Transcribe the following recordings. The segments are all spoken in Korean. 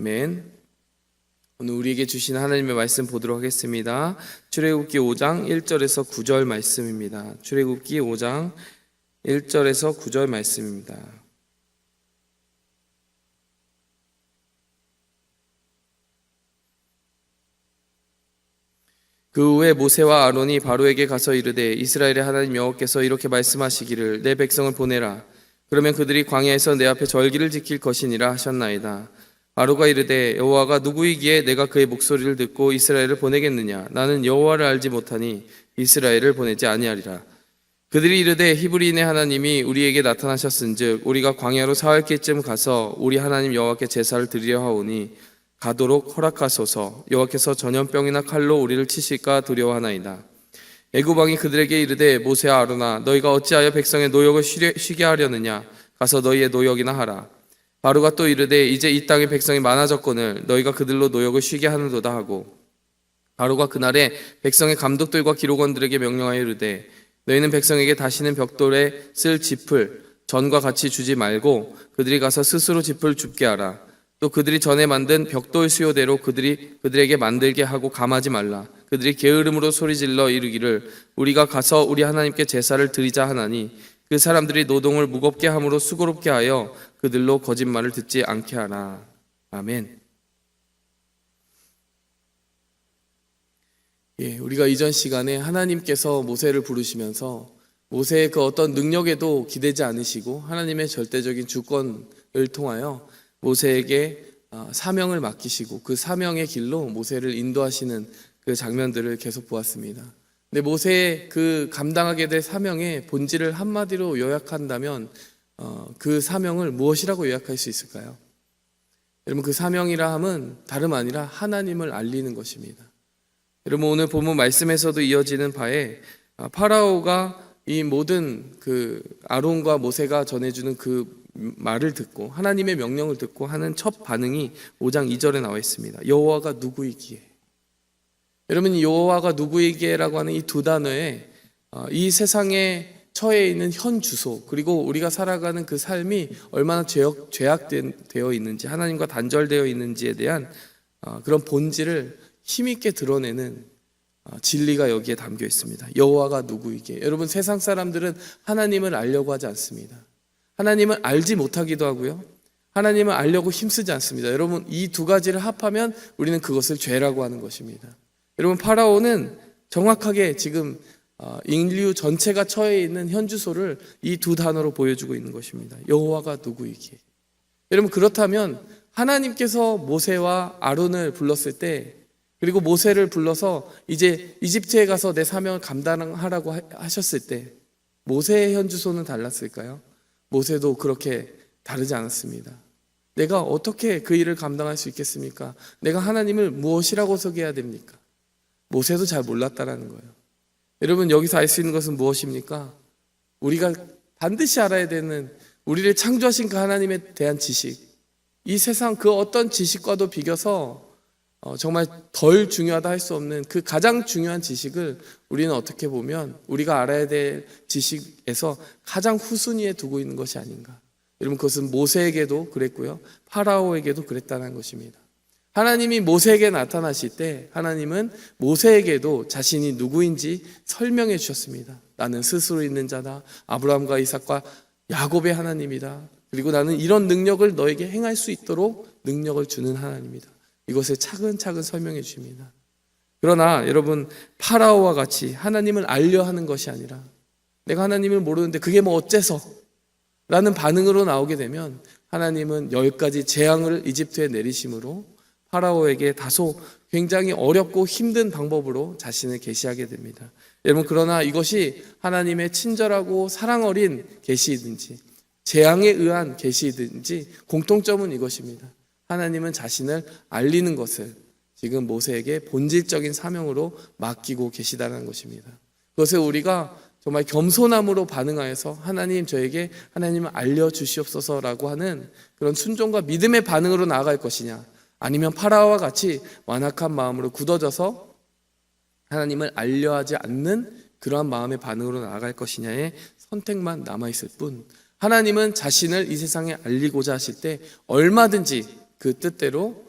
아멘. 오늘 우리에게 주신 하나님의 말씀 보도록 하겠습니다. 출애굽기 5장 1절에서 9절 말씀입니다. 출애굽기 5장 1절에서 9절 말씀입니다. 그 후에 모세와 아론이 바로에게 가서 이르되 이스라엘의 하나님 여호와께서 이렇게 말씀하시기를 내 백성을 보내라. 그러면 그들이 광야에서 내 앞에 절기를 지킬 것이니라 하셨나이다. 바로가 이르되 여호와가 누구이기에 내가 그의 목소리를 듣고 이스라엘을 보내겠느냐? 나는 여호와를 알지 못하니 이스라엘을 보내지 아니하리라. 그들이 이르되 히브리인의 하나님이 우리에게 나타나셨은즉 우리가 광야로 사흘길쯤 가서 우리 하나님 여호와께 제사를 드리려 하오니 가도록 허락하소서. 여호와께서 전염병이나 칼로 우리를 치실까 두려워하나이다. 애굽 왕이 그들에게 이르되 모세와 아론아 너희가 어찌하여 백성의 노역을 쉬게 하려느냐? 가서 너희의 노역이나 하라. 바로가 또 이르되 이제 이 땅에 백성이 많아졌거늘 너희가 그들로 노역을 쉬게 하는도다 하고, 바로가 그날에 백성의 감독들과 기록원들에게 명령하여 이르되 너희는 백성에게 다시는 벽돌에 쓸 짚을 전과 같이 주지 말고 그들이 가서 스스로 짚을 줍게 하라. 또 그들이 전에 만든 벽돌 수요대로 그들에게 만들게 하고 감하지 말라. 그들이 게으름으로 소리질러 이르기를 우리가 가서 우리 하나님께 제사를 드리자 하나니 그 사람들이 노동을 무겁게 함으로 수고롭게 하여 그들로 거짓말을 듣지 않게 하라. 아멘. 우리가 이전 시간에 하나님께서 모세를 부르시면서 모세의 그 어떤 능력에도 기대지 않으시고 하나님의 절대적인 주권을 통하여 모세에게 사명을 맡기시고 그 사명의 길로 모세를 인도하시는 그 장면들을 계속 보았습니다. 근데 모세의 그 감당하게 될 사명의 본질을 한마디로 요약한다면 그 사명을 무엇이라고 요약할 수 있을까요? 여러분, 그 사명이라 함은 다름 아니라 하나님을 알리는 것입니다. 여러분, 오늘 본문 말씀에서도 이어지는 바에 파라오가 이 모든 그 아론과 모세가 전해주는 그 말을 듣고 하나님의 명령을 듣고 하는 첫 반응이 5장 2절에 나와 있습니다. 여호와가 누구이기에. 여러분, 여호와가 누구이기에라고 하는 이 두 단어에 이 세상에 처해 있는 현 주소, 그리고 우리가 살아가는 그 삶이 얼마나 죄악되어 있는지, 하나님과 단절되어 있는지에 대한 그런 본질을 힘있게 드러내는 진리가 여기에 담겨 있습니다. 여호와가 누구이기에. 여러분, 세상 사람들은 하나님을 알려고 하지 않습니다. 하나님을 알지 못하기도 하고요, 하나님을 알려고 힘쓰지 않습니다. 여러분, 이 두 가지를 합하면 우리는 그것을 죄라고 하는 것입니다. 여러분, 파라오는 정확하게 지금 인류 전체가 처해 있는 현 주소를 이 두 단어로 보여주고 있는 것입니다. 여호와가 누구이기에. 여러분, 그렇다면 하나님께서 모세와 아론을 불렀을 때, 그리고 모세를 불러서 이제 이집트에 가서 내 사명을 감당하라고 하셨을 때 모세의 현 주소는 달랐을까요? 모세도 그렇게 다르지 않았습니다. 내가 어떻게 그 일을 감당할 수 있겠습니까? 내가 하나님을 무엇이라고 소개해야 됩니까? 모세도 잘 몰랐다라는 거예요. 여러분, 여기서 알 수 있는 것은 무엇입니까? 우리가 반드시 알아야 되는, 우리를 창조하신 그 하나님에 대한 지식, 이 세상 그 어떤 지식과도 비교서 정말 덜 중요하다 할 수 없는 그 가장 중요한 지식을 우리는 어떻게 보면 우리가 알아야 될 지식에서 가장 후순위에 두고 있는 것이 아닌가. 여러분, 그것은 모세에게도 그랬고요, 파라오에게도 그랬다는 것입니다. 하나님이 모세에게 나타나실 때 하나님은 모세에게도 자신이 누구인지 설명해 주셨습니다. 나는 스스로 있는 자다. 아브라함과 이삭과 야곱의 하나님이다. 그리고 나는 이런 능력을 너에게 행할 수 있도록 능력을 주는 하나님이다. 이것을 차근차근 설명해 주십니다. 그러나 여러분, 파라오와 같이 하나님을 알려 하는 것이 아니라 내가 하나님을 모르는데 그게 뭐 어째서? 라는 반응으로 나오게 되면 하나님은 10가지 재앙을 이집트에 내리심으로 파라오에게 다소 굉장히 어렵고 힘든 방법으로 자신을 계시하게 됩니다. 여러분, 그러나 이것이 하나님의 친절하고 사랑 어린 계시이든지 재앙에 의한 계시이든지 공통점은 이것입니다. 하나님은 자신을 알리는 것을 지금 모세에게 본질적인 사명으로 맡기고 계시다는 것입니다. 그것을 우리가 정말 겸손함으로 반응하여서 하나님, 저에게 하나님을 알려주시옵소서라고 하는 그런 순종과 믿음의 반응으로 나아갈 것이냐, 아니면 파라오와 같이 완악한 마음으로 굳어져서 하나님을 알려하지 않는 그러한 마음의 반응으로 나아갈 것이냐의 선택만 남아있을 뿐, 하나님은 자신을 이 세상에 알리고자 하실 때 얼마든지 그 뜻대로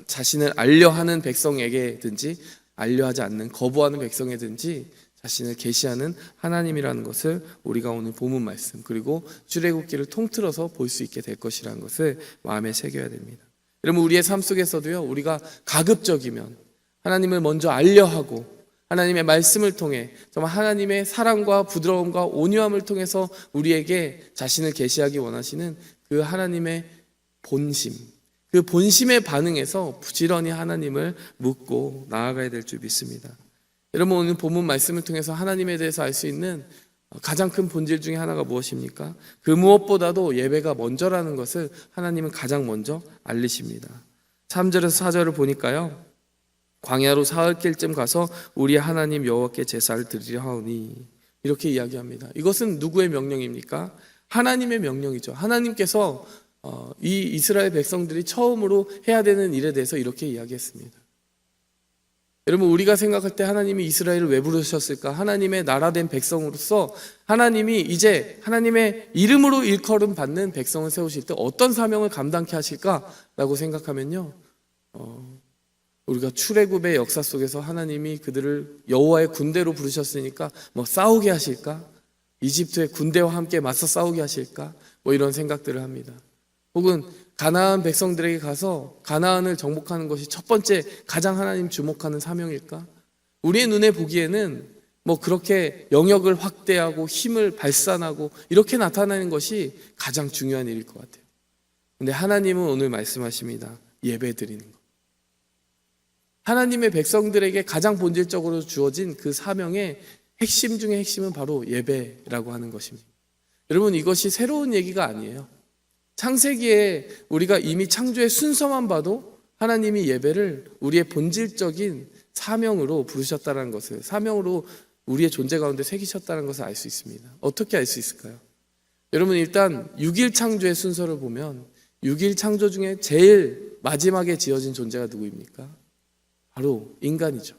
자신을 알려하는 백성에게든지 알려하지 않는 거부하는 백성에든지 자신을 계시하는 하나님이라는 것을 우리가 오늘 본문 말씀 그리고 출애굽기를 통틀어서 볼 수 있게 될 것이라는 것을 마음에 새겨야 됩니다. 여러분, 우리의 삶 속에서도요, 우리가 가급적이면 하나님을 먼저 알려하고 하나님의 말씀을 통해 정말 하나님의 사랑과 부드러움과 온유함을 통해서 우리에게 자신을 계시하기 원하시는 그 하나님의 본심, 그 본심에 반응해서 부지런히 하나님을 묻고 나아가야 될 줄 믿습니다. 여러분, 오늘 본문 말씀을 통해서 하나님에 대해서 알 수 있는 가장 큰 본질 중에 하나가 무엇입니까? 그 무엇보다도 예배가 먼저라는 것을 하나님은 가장 먼저 알리십니다. 3절에서 4절을 보니까요, 광야로 사흘길쯤 가서 우리 하나님 여호와께 제사를 드리려 하오니, 이렇게 이야기합니다. 이것은 누구의 명령입니까? 하나님의 명령이죠. 하나님께서 이 이스라엘 백성들이 처음으로 해야 되는 일에 대해서 이렇게 이야기했습니다. 여러분, 우리가 생각할 때 하나님이 이스라엘을 왜 부르셨을까? 하나님의 나라된 백성으로서 하나님이 이제 하나님의 이름으로 일컬음 받는 백성을 세우실 때 어떤 사명을 감당케 하실까라고 생각하면요, 우리가 출애굽의 역사 속에서 하나님이 그들을 여호와의 군대로 부르셨으니까 뭐 싸우게 하실까? 이집트의 군대와 함께 맞서 싸우게 하실까? 뭐 이런 생각들을 합니다. 혹은 가나안 백성들에게 가서 가나안을 정복하는 것이 첫 번째 가장 하나님 주목하는 사명일까? 우리의 눈에 보기에는 뭐 그렇게 영역을 확대하고 힘을 발산하고 이렇게 나타나는 것이 가장 중요한 일일 것 같아요. 근데 하나님은 오늘 말씀하십니다. 예배 드리는 것. 하나님의 백성들에게 가장 본질적으로 주어진 그 사명의 핵심 중의 핵심은 바로 예배라고 하는 것입니다. 여러분, 이것이 새로운 얘기가 아니에요. 창세기에 우리가 이미 창조의 순서만 봐도 하나님이 예배를 우리의 본질적인 사명으로 부르셨다는 것을, 사명으로 우리의 존재 가운데 새기셨다는 것을 알 수 있습니다. 어떻게 알 수 있을까요? 여러분, 일단 6일 창조의 순서를 보면 6일 창조 중에 제일 마지막에 지어진 존재가 누구입니까? 바로 인간이죠.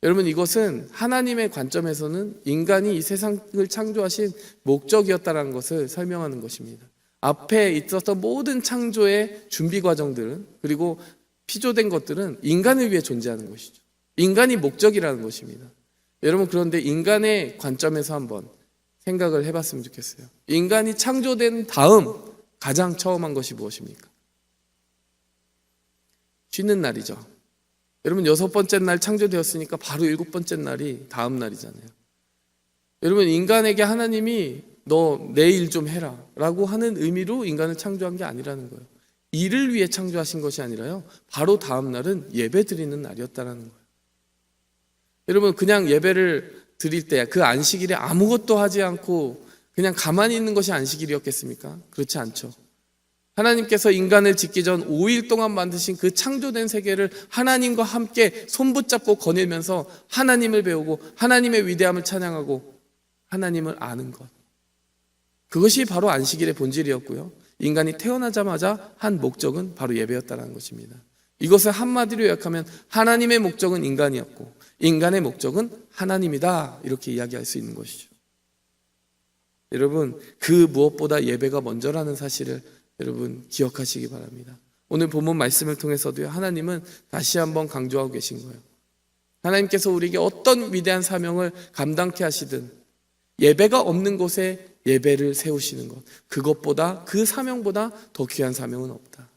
여러분, 이것은 하나님의 관점에서는 인간이 이 세상을 창조하신 목적이었다는 것을 설명하는 것입니다. 앞에 있었던 모든 창조의 준비 과정들은, 그리고 피조된 것들은 인간을 위해 존재하는 것이죠. 인간이 목적이라는 것입니다. 여러분, 그런데 인간의 관점에서 한번 생각을 해봤으면 좋겠어요. 인간이 창조된 다음 가장 처음 한 것이 무엇입니까? 쉬는 날이죠. 여러분, 6번째 날 창조되었으니까 바로 7번째 날이 다음 날이잖아요. 여러분, 인간에게 하나님이 너 내일 좀 해라 라고 하는 의미로 인간을 창조한 게 아니라는 거예요. 일을 위해 창조하신 것이 아니라요, 바로 다음 날은 예배 드리는 날이었다는 거예요. 여러분, 그냥 예배를 드릴 때 그 안식일에 아무것도 하지 않고 그냥 가만히 있는 것이 안식일이었겠습니까? 그렇지 않죠. 하나님께서 인간을 짓기 전 5일 동안 만드신 그 창조된 세계를 하나님과 함께 손붙잡고 거닐면서 하나님을 배우고 하나님의 위대함을 찬양하고 하나님을 아는 것, 그것이 바로 안식일의 본질이었고요, 인간이 태어나자마자 한 목적은 바로 예배였다는 것입니다. 이것을 한마디로 요약하면 하나님의 목적은 인간이었고 인간의 목적은 하나님이다, 이렇게 이야기할 수 있는 것이죠. 여러분, 그 무엇보다 예배가 먼저라는 사실을 여러분 기억하시기 바랍니다. 오늘 본문 말씀을 통해서도요, 하나님은 다시 한번 강조하고 계신 거예요. 하나님께서 우리에게 어떤 위대한 사명을 감당케 하시든 예배가 없는 곳에 예배를 세우시는 것, 그것보다, 그 사명보다 더 귀한 사명은 없다.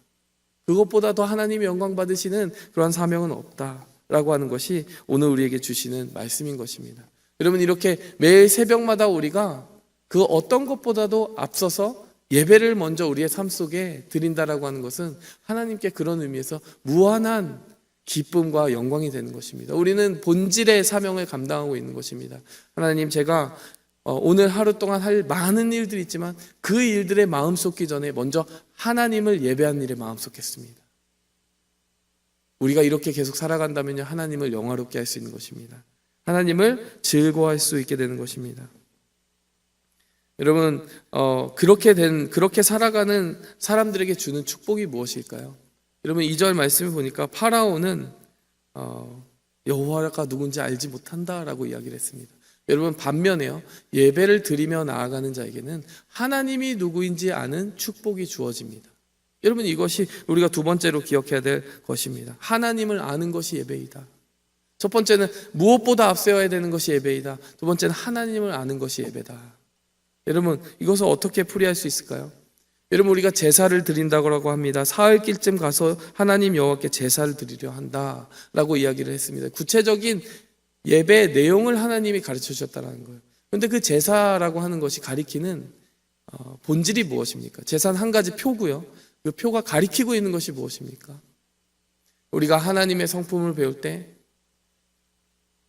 그것보다 더 하나님이 영광 받으시는 그러한 사명은 없다라고 하는 것이 오늘 우리에게 주시는 말씀인 것입니다. 여러분, 이렇게 매일 새벽마다 우리가 그 어떤 것보다도 앞서서 예배를 먼저 우리의 삶 속에 드린다라고 하는 것은 하나님께 그런 의미에서 무한한 기쁨과 영광이 되는 것입니다. 우리는 본질의 사명을 감당하고 있는 것입니다. 하나님, 제가 오늘 하루 동안 할 많은 일들이 있지만 그 일들에 마음 쏟기 전에 먼저 하나님을 예배하는 일에 마음 쏟겠습니다. 우리가 이렇게 계속 살아간다면 하나님을 영화롭게 할 수 있는 것입니다. 하나님을 즐거워할 수 있게 되는 것입니다. 여러분, 그렇게 살아가는 사람들에게 주는 축복이 무엇일까요? 여러분, 2절 말씀을 보니까 파라오는 여호와가 누군지 알지 못한다라고 이야기를 했습니다. 여러분, 반면에요, 예배를 드리며 나아가는 자에게는 하나님이 누구인지 아는 축복이 주어집니다. 여러분, 이것이 우리가 두 번째로 기억해야 될 것입니다. 하나님을 아는 것이 예배이다. 첫 번째는 무엇보다 앞세워야 되는 것이 예배이다. 두 번째는 하나님을 아는 것이 예배다. 여러분, 이것을 어떻게 풀이할 수 있을까요? 여러분, 우리가 제사를 드린다고 합니다. 사흘길쯤 가서 하나님 여호와께 제사를 드리려 한다라고 이야기를 했습니다. 구체적인 예배 내용을 하나님이 가르쳐 주셨다는 거예요. 그런데 그 제사라고 하는 것이 가리키는 본질이 무엇입니까? 제사는 한 가지 표고요. 그 표가 가리키고 있는 것이 무엇입니까? 우리가 하나님의 성품을 배울 때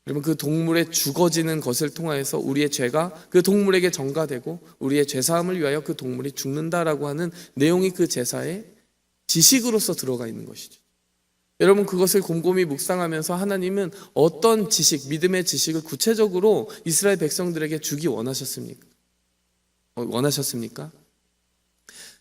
여러분, 그 동물의 죽어지는 것을 통하여서 우리의 죄가 그 동물에게 전가되고 우리의 죄사함을 위하여 그 동물이 죽는다라고 하는 내용이 그 제사의 지식으로서 들어가 있는 것이죠. 여러분, 그것을 곰곰이 묵상하면서 하나님은 어떤 지식, 믿음의 지식을 구체적으로 이스라엘 백성들에게 주기 원하셨습니까?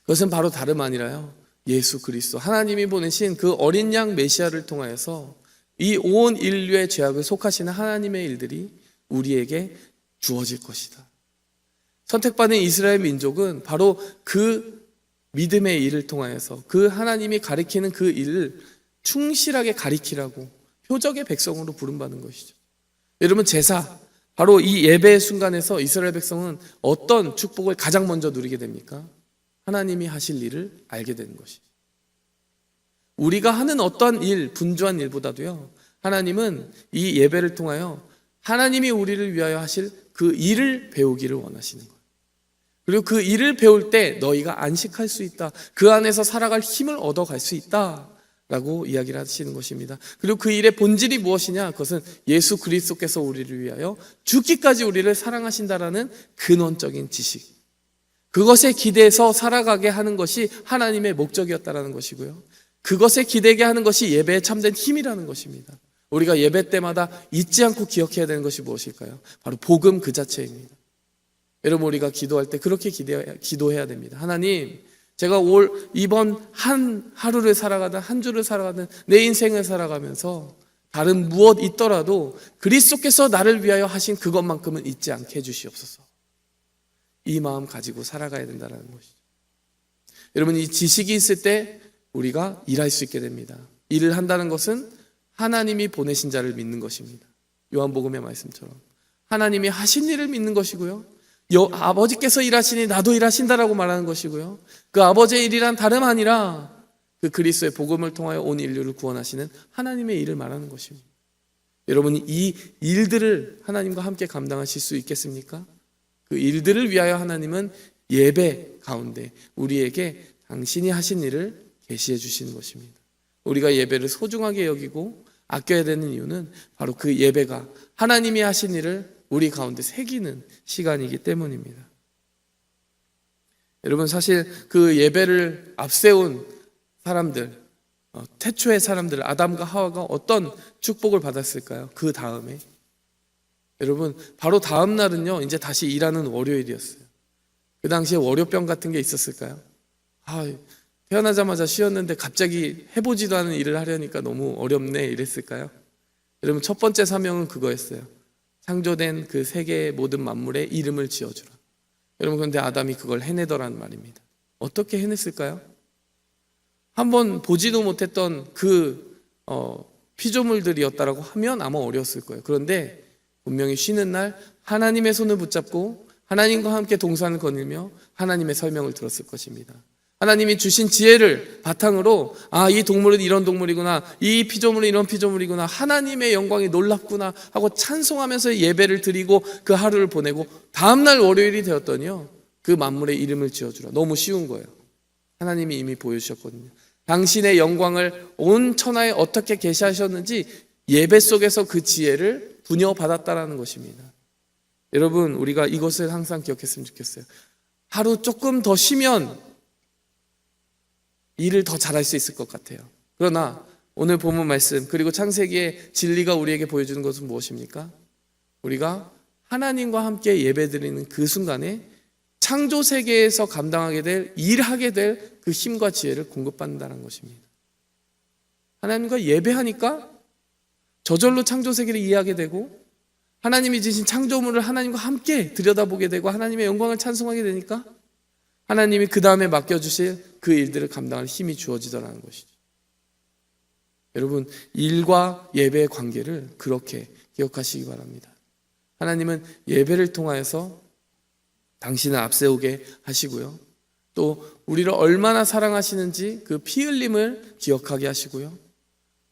그것은 바로 다름 아니라요, 예수 그리스도, 하나님이 보내신 그 어린 양 메시아를 통하여서 이 온 인류의 죄악을 속하시는 하나님의 일들이 우리에게 주어질 것이다. 선택받은 이스라엘 민족은 바로 그 믿음의 일을 통하여서 그 하나님이 가리키는 그 일을 충실하게 가리키라고 표적의 백성으로 부름받는 것이죠. 여러분, 제사, 바로 이 예배의 순간에서 이스라엘 백성은 어떤 축복을 가장 먼저 누리게 됩니까? 하나님이 하실 일을 알게 되는 것이죠. 우리가 하는 어떠한 일, 분주한 일보다도요, 하나님은 이 예배를 통하여 하나님이 우리를 위하여 하실 그 일을 배우기를 원하시는 거예요. 그리고 그 일을 배울 때 너희가 안식할 수 있다, 그 안에서 살아갈 힘을 얻어갈 수 있다 라고 이야기를 하시는 것입니다. 그리고 그 일의 본질이 무엇이냐? 그것은 예수 그리스도께서 우리를 위하여 죽기까지 우리를 사랑하신다라는 근원적인 지식, 그것에 기대서 살아가게 하는 것이 하나님의 목적이었다라는 것이고요, 그것에 기대게 하는 것이 예배의 참된 힘이라는 것입니다. 우리가 예배 때마다 잊지 않고 기억해야 되는 것이 무엇일까요? 바로 복음 그 자체입니다. 여러분, 우리가 기도할 때 그렇게 기도해야 됩니다. 하나님, 제가 이번 한 하루를 살아가든 한 주를 살아가든 내 인생을 살아가면서 다른 무엇 있더라도 그리스도께서 나를 위하여 하신 그것만큼은 잊지 않게 해주시옵소서. 이 마음 가지고 살아가야 된다는 것이죠. 여러분, 이 지식이 있을 때 우리가 일할 수 있게 됩니다. 일을 한다는 것은 하나님이 보내신 자를 믿는 것입니다. 요한복음의 말씀처럼 하나님이 하신 일을 믿는 것이고요, 아버지께서 일하시니 나도 일하신다라고 말하는 것이고요, 그 아버지의 일이란 다름 아니라 그 그리스도의 복음을 통하여 온 인류를 구원하시는 하나님의 일을 말하는 것입니다. 여러분이 이 일들을 하나님과 함께 감당하실 수 있겠습니까? 그 일들을 위하여 하나님은 예배 가운데 우리에게 당신이 하신 일을 계시해 주시는 것입니다. 우리가 예배를 소중하게 여기고 아껴야 되는 이유는 바로 그 예배가 하나님이 하신 일을 우리 가운데 새기는 시간이기 때문입니다. 여러분, 사실 그 예배를 앞세운 사람들, 태초의 사람들, 아담과 하와가 어떤 축복을 받았을까요? 그 다음에 여러분, 바로 다음 날은요, 이제 다시 일하는 월요일이었어요. 그 당시에 월요병 같은 게 있었을까요? 태어나자마자 쉬었는데 갑자기 해보지도 않은 일을 하려니까 너무 어렵네 이랬을까요? 여러분, 첫 번째 사명은 그거였어요. 창조된 그 세계의 모든 만물에 이름을 지어주라. 여러분, 그런데 아담이 그걸 해내더란 말입니다. 어떻게 해냈을까요? 한번 보지도 못했던 그 피조물들이었다라고 하면 아마 어려웠을 거예요. 그런데 분명히 쉬는 날 하나님의 손을 붙잡고 하나님과 함께 동산을 거닐며 하나님의 설명을 들었을 것입니다. 하나님이 주신 지혜를 바탕으로 이 동물은 이런 동물이구나, 이 피조물은 이런 피조물이구나, 하나님의 영광이 놀랍구나 하고 찬송하면서 예배를 드리고 그 하루를 보내고 다음날 월요일이 되었더니요, 그 만물의 이름을 지어주라. 너무 쉬운 거예요. 하나님이 이미 보여주셨거든요. 당신의 영광을 온 천하에 어떻게 계시하셨는지 예배 속에서 그 지혜를 부여받았다라는 것입니다. 여러분, 우리가 이것을 항상 기억했으면 좋겠어요. 하루 조금 더 쉬면 일을 더 잘할 수 있을 것 같아요. 그러나 오늘 본문 말씀 그리고 창세기의 진리가 우리에게 보여주는 것은 무엇입니까? 우리가 하나님과 함께 예배드리는 그 순간에 창조 세계에서 감당하게 될, 일하게 될 그 힘과 지혜를 공급받는다는 것입니다. 하나님과 예배하니까 저절로 창조 세계를 이해하게 되고 하나님이 지신 창조물을 하나님과 함께 들여다보게 되고 하나님의 영광을 찬송하게 되니까 하나님이 그 다음에 맡겨주실 그 일들을 감당할 힘이 주어지더라는 것이죠. 여러분, 일과 예배의 관계를 그렇게 기억하시기 바랍니다. 하나님은 예배를 통하여서 당신을 앞세우게 하시고요. 또 우리를 얼마나 사랑하시는지 그 피 흘림을 기억하게 하시고요.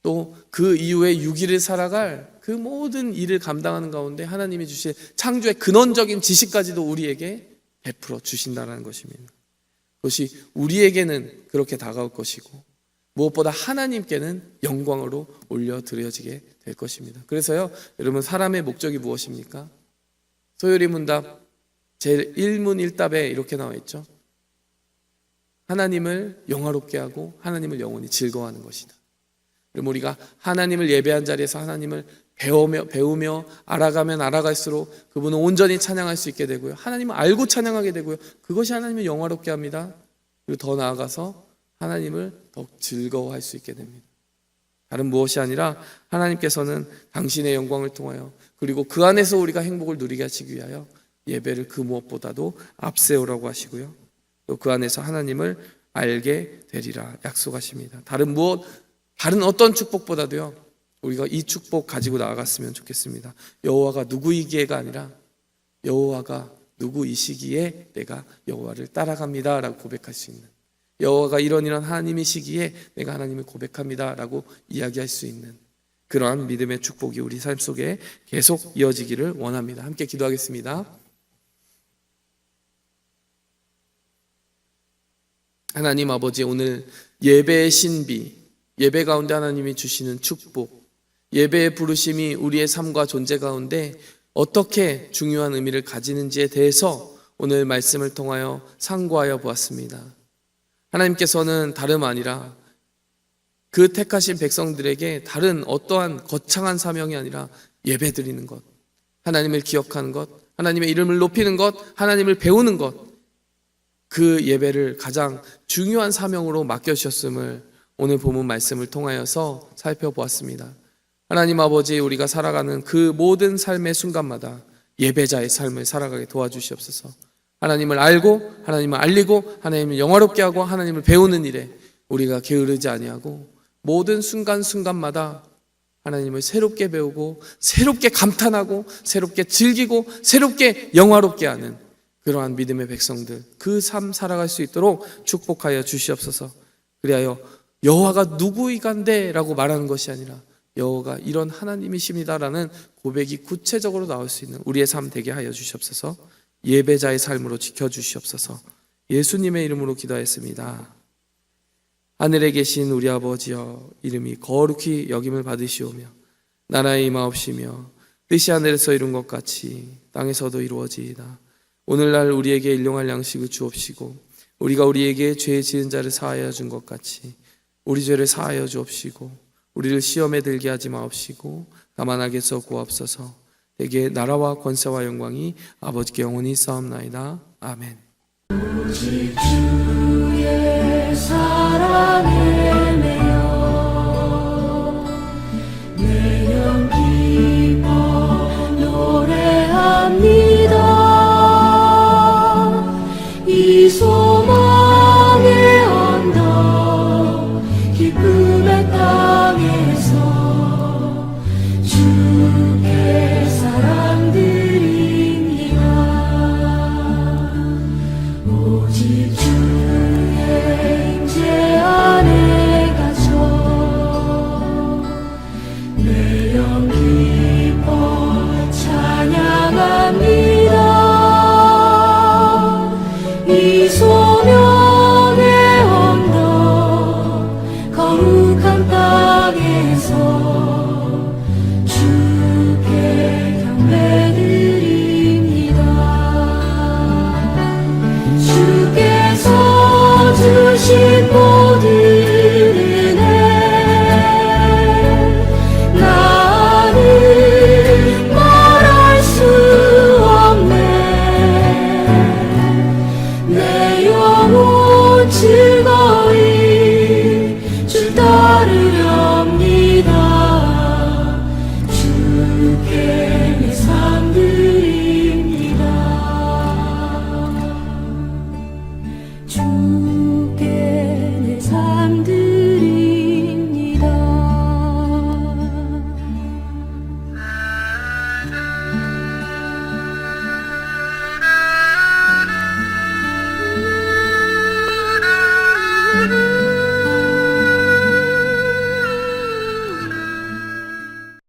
또 그 이후에 6일을 살아갈 그 모든 일을 감당하는 가운데 하나님이 주신 창조의 근원적인 지식까지도 우리에게 베풀어 주신다는 것입니다. 그것이 우리에게는 그렇게 다가올 것이고 무엇보다 하나님께는 영광으로 올려드려지게 될 것입니다. 그래서요, 여러분, 사람의 목적이 무엇입니까? 소요리 문답 제1문 1답에 이렇게 나와 있죠. 하나님을 영화롭게 하고 하나님을 영원히 즐거워하는 것이다. 그럼 우리가 하나님을 예배한 자리에서 하나님을 배우며 알아가면 알아갈수록 그분은 온전히 찬양할 수 있게 되고요. 하나님을 알고 찬양하게 되고요. 그것이 하나님을 영화롭게 합니다. 그리고 더 나아가서 하나님을 더욱 즐거워할 수 있게 됩니다. 다른 무엇이 아니라 하나님께서는 당신의 영광을 통하여 그리고 그 안에서 우리가 행복을 누리게 하시기 위하여 예배를 그 무엇보다도 앞세우라고 하시고요. 또 그 안에서 하나님을 알게 되리라 약속하십니다. 다른 어떤 축복보다도요, 우리가 이 축복 가지고 나아갔으면 좋겠습니다. 여호와가 누구이기에가 아니라 여호와가 누구이시기에 내가 여호와를 따라갑니다 라고 고백할 수 있는, 여호와가 이런 하나님이시기에 내가 하나님을 고백합니다 라고 이야기할 수 있는 그러한 믿음의 축복이 우리 삶 속에 계속 이어지기를 원합니다. 함께 기도하겠습니다. 하나님 아버지, 오늘 예배의 신비, 예배 가운데 하나님이 주시는 축복, 예배의 부르심이 우리의 삶과 존재 가운데 어떻게 중요한 의미를 가지는지에 대해서 오늘 말씀을 통하여 상고하여 보았습니다. 하나님께서는 다름 아니라 그 택하신 백성들에게 다른 어떠한 거창한 사명이 아니라 예배드리는 것, 하나님을 기억하는 것, 하나님의 이름을 높이는 것, 하나님을 배우는 것, 그 예배를 가장 중요한 사명으로 맡겨주셨음을 오늘 본문 말씀을 통하여서 살펴보았습니다. 하나님 아버지, 우리가 살아가는 그 모든 삶의 순간마다 예배자의 삶을 살아가게 도와주시옵소서. 하나님을 알고 하나님을 알리고 하나님을 영화롭게 하고 하나님을 배우는 일에 우리가 게으르지 아니하고 모든 순간순간마다 하나님을 새롭게 배우고 새롭게 감탄하고 새롭게 즐기고 새롭게 영화롭게 하는 그러한 믿음의 백성들, 그 삶 살아갈 수 있도록 축복하여 주시옵소서. 그리하여 여호와가 누구이간데 라고 말하는 것이 아니라 여호와가 이런 하나님이십니다라는 고백이 구체적으로 나올 수 있는 우리의 삶 되게 하여 주시옵소서. 예배자의 삶으로 지켜주시옵소서. 예수님의 이름으로 기도하였습니다. 하늘에 계신 우리 아버지여, 이름이 거룩히 여김을 받으시오며 나라의 임하옵시며 뜻이 하늘에서 이룬 것 같이 땅에서도 이루어지이다. 오늘날 우리에게 일용할 양식을 주옵시고 우리가 우리에게 죄 지은 자를 사하여 준 것 같이 우리 죄를 사하여 주옵시고 우리를 시험에 들게 하지 마옵시고 다만 악에서 구하옵소서. 대개 나라와 권세와 영광이 아버지께 영원히 싸움나이다. 아멘. 오직 주의 사랑에 매여 내 영 기뻐 노래합니다. 이 소망의 언덕 기쁨의 땅에서 주께 사랑 드립니다. 오직 주의 임재 안에 갇혀 내 영 기뻐 찬양합니다. 이 소명의 언덕 거룩한 땅에서 주께 경배드립니다. 주께서 주신